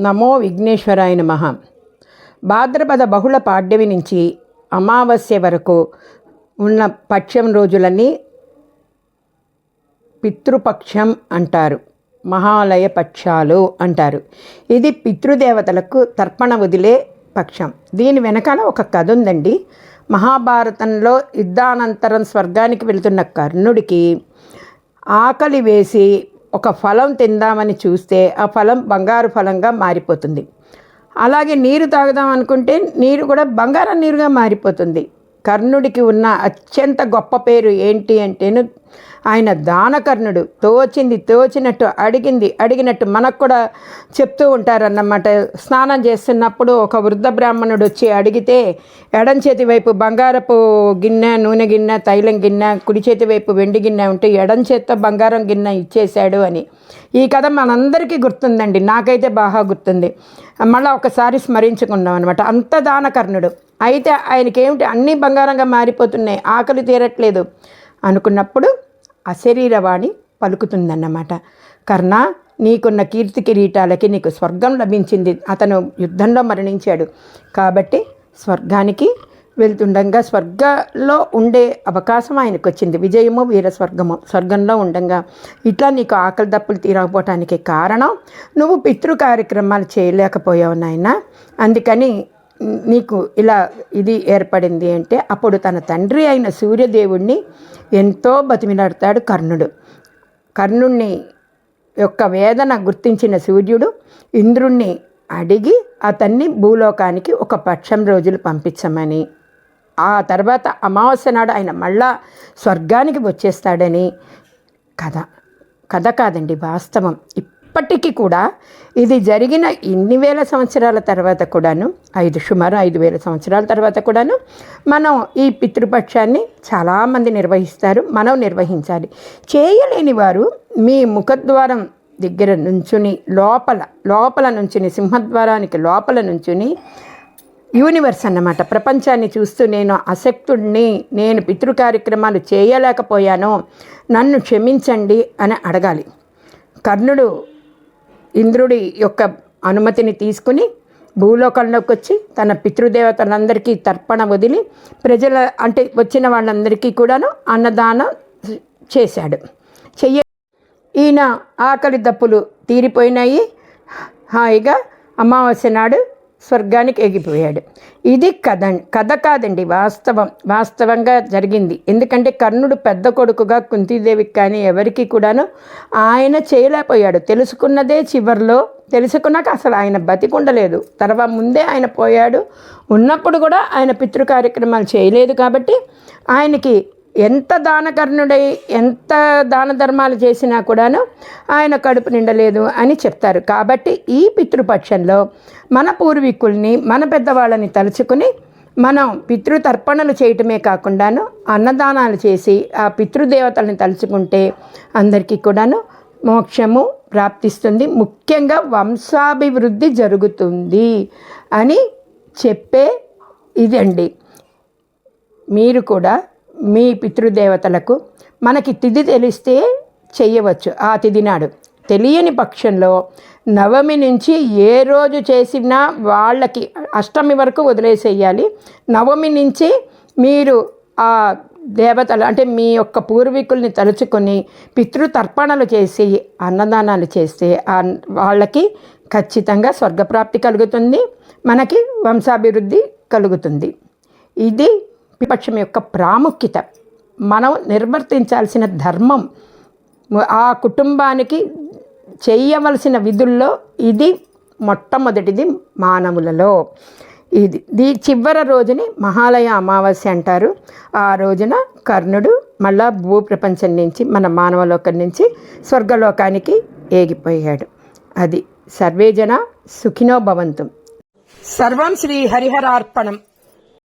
నమో విఘ్నేశ్వరాయ నమః. భాద్రపద బహుళ పాడ్యమి నుంచి అమావాస్య వరకు ఉన్న పక్షం రోజులన్నీ పితృపక్షం అంటారు, మహాలయ పక్షాలు అంటారు. ఇది పితృదేవతలకు తర్పణ వదిలే పక్షం. దీని వెనకాల ఒక కథ ఉందండి. మహాభారతంలో యుద్ధానంతరం స్వర్గానికి వెళుతున్న కర్ణుడికి ఆకలి వేసి ఒక ఫలం తిందామని చూస్తే ఆ ఫలం బంగారు ఫలంగా మారిపోతుంది. అలాగే నీరు తాగుదాం అనుకుంటే నీరు కూడా బంగారం నీరుగా మారిపోతుంది. కర్ణుడికి ఉన్న అత్యంత గొప్ప పేరు ఏంటి అంటేను ఆయన దానకర్ణుడు. తోచినట్టు అడిగినట్టు మనకు కూడా చెప్తూ ఉంటారన్నమాట. స్నానం చేస్తున్నప్పుడు ఒక వృద్ధ బ్రాహ్మణుడు వచ్చి అడిగితే ఎడం చేతి వైపు బంగారపు గిన్నె, నూనె గిన్నె, తైలం గిన్నె, కుడి చేతి వైపు వెండి గిన్నె ఉంటే ఎడం చేత్తో బంగారం గిన్నె ఇచ్చేశాడు అని. ఈ కథ మనందరికీ గుర్తుందండి, నాకైతే బాగా గుర్తుంది. మళ్ళీ ఒకసారి స్మరించుకున్నాం అనమాట. అంత దానకర్ణుడు. అయితే ఆయనకేమిటి అన్నీ బంగారంగా మారిపోతున్నాయి, ఆకలి తీరట్లేదు అనుకున్నప్పుడు అశరీరవాణి పలుకుతుందన్నమాట. కర్ణ, నీకున్న కీర్తి కిరీటాలకి నీకు స్వర్గం లభించింది. అతను యుద్ధంలో మరణించాడు కాబట్టి స్వర్గానికి వెళ్తుండగా స్వర్గంలో ఉండే అవకాశం ఆయనకు వచ్చింది. విజయము వీర స్వర్గంలో ఉండగా ఇట్లా నీకు ఆకలి దప్పులు తీరకపోవటానికి కారణం నువ్వు పితృ కార్యక్రమాలు చేయలేకపోయావు నాయన, అందుకని నీకు ఇలా ఇది ఏర్పడింది అంటే అప్పుడు తన తండ్రి అయిన సూర్యదేవుణ్ణి ఎంతో బతిమిలాడతాడు కర్ణుడు. కర్ణుణ్ణి యొక్క వేదన గుర్తించిన సూర్యుడు ఇంద్రుణ్ణి అడిగి అతన్ని భూలోకానికి ఒక పక్షం రోజులు పంపించమని, ఆ తర్వాత అమావాస్య నాడు ఆయన మళ్ళా స్వర్గానికి వచ్చేస్తాడని కథ కాదండి, వాస్తవం. ఇప్పటికీ కూడా ఇది జరిగిన ఇన్ని వేల సంవత్సరాల తర్వాత కూడాను, సుమారు 5,000 సంవత్సరాల తర్వాత కూడాను మనం ఈ పితృపక్షాన్ని చాలామంది నిర్వహిస్తారు. మనం నిర్వహించాలి. చేయలేని వారు మీ ముఖద్వారం దగ్గర నుంచుని లోపల నుంచుని, సింహద్వారానికి లోపల నుంచుని యూనివర్స్ అన్నమాట, ప్రపంచాన్ని చూస్తూ నేను అశక్తుడిని, నేను పితృ కార్యక్రమాలు చేయలేకపోయాను, నన్ను క్షమించండి అని అడగాలి. కర్ణుడు ఇంద్రుడి యొక్క అనుమతిని తీసుకుని భూలోకంలోకి వచ్చి తన పితృదేవతలందరికీ తర్పణ వదిలి వచ్చిన వాళ్ళందరికీ కూడాను అన్నదానం చేశాడు. ఈయన ఆకలి దప్పులు తీరిపోయినాయి, హాయిగా అమావాస్య నాడు స్వర్గానికి ఎగిపోయాడు. ఇది కథ కాదండి, వాస్తవంగా జరిగింది. ఎందుకంటే కర్ణుడు పెద్ద కొడుకుగా కుంతీదేవికి కానీ ఎవరికి కూడాను ఆయన చేయలేకపోయాడు. తెలుసుకున్నదే చివరిలో, తెలుసుకున్నాక అసలు ఆయన బతికుండలేదు. తర్వాత ముందే ఆయన పోయాడు. ఉన్నప్పుడు కూడా ఆయన పితృ కార్యక్రమాలు చేయలేదు కాబట్టి ఆయనకి ఎంత దానకర్ణుడై ఎంత దాన ధర్మాలు చేసినా కూడాను ఆయన కడుపు నిండలేదు అని చెప్తారు. కాబట్టి ఈ పితృపక్షంలో మన పూర్వీకుల్ని, మన పెద్దవాళ్ళని తలుచుకుని మనం పితృతర్పణలు చేయటమే కాకుండాను అన్నదానాలు చేసి ఆ పితృదేవతల్ని తలుచుకుంటే అందరికీ కూడాను మోక్షము ప్రాప్తిస్తుంది, ముఖ్యంగా వంశాభివృద్ధి జరుగుతుంది అని చెప్పే ఇదండి. మీరు కూడా మీ పితృదేవతలకు మనకి తిథి తెలిస్తే చెయ్యవచ్చు. ఆ తిథి నాడు తెలియని పక్షంలో నవమి నుంచి ఏ రోజు చేసినా వాళ్ళకి అష్టమి వరకు వదిలేసేయాలి. నవమి నుంచి మీరు ఆ దేవతలు అంటే మీ యొక్క పూర్వీకుల్ని తలుచుకొని పితృతర్పణలు చేసి అన్నదానాలు చేస్తే వాళ్ళకి ఖచ్చితంగా స్వర్గప్రాప్తి కలుగుతుంది, మనకి వంశాభివృద్ధి కలుగుతుంది. ఇది పితృపక్షం యొక్క ప్రాముఖ్యత, మనం నిర్వర్తించాల్సిన ధర్మం, ఆ కుటుంబానికి చేయవలసిన విధుల్లో ఇది మొట్టమొదటిది మానవులలో. ఇది చివరి రోజుని మహాలయ అమావాస్య అంటారు. ఆ రోజున కర్ణుడు మళ్ళా భూప్రపంచం నుంచి, మన మానవలోకం నుంచి స్వర్గలోకానికి ఏగిపోయాడు. అది సర్వేజన సుఖినో భవంతు. సర్వం శ్రీ హరిహరార్పణం.